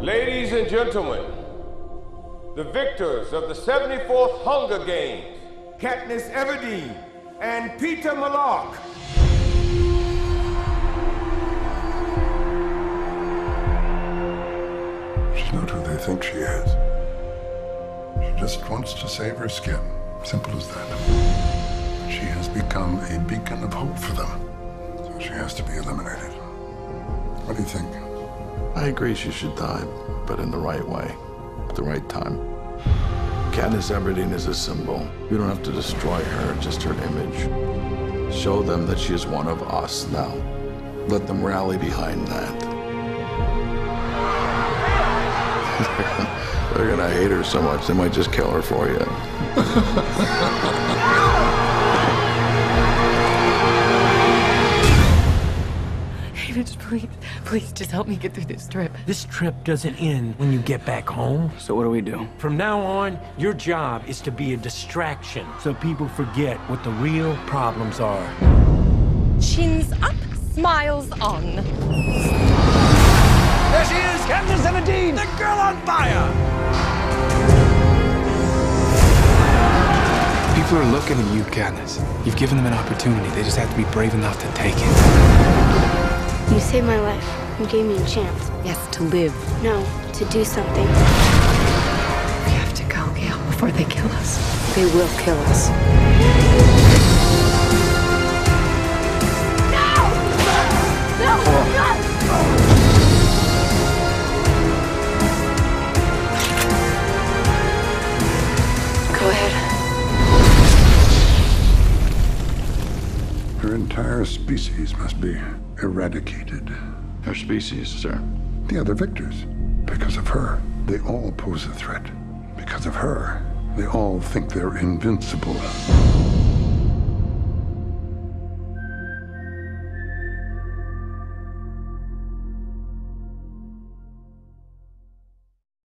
Ladies and gentlemen, the victors of the 74th Hunger Games, Katniss Everdeen and Peter Malak. She's not who they think she is. She just wants to save her skin. Simple as that. She has become a beacon of hope for them. So she has to be eliminated. What do you think? I agree she should die, but in the right way, at the right time. Katniss Everdeen is a symbol. You don't have to destroy her, just her image. Show them that she is one of us now. Let them rally behind that. They're gonna hate her so much, they might just kill her for you. Haymitch, please just help me get through this trip. This trip doesn't end when you get back home. So what do we do? From now on, your job is to be a distraction so people forget what the real problems are. Chins up, smiles on. There she is! Katniss Everdeen! The girl on fire! People are looking at you, Katniss. You've given them an opportunity. They just have to be brave enough to take it. You saved my life. You gave me a chance. Yes, to live. No, to do something. We have to go, Gale, before they kill us. They will kill us. Go ahead. Her entire species must be eradicated. Her species, sir. The other victors. Because of her, they all pose a threat. Because of her, they all think they're invincible.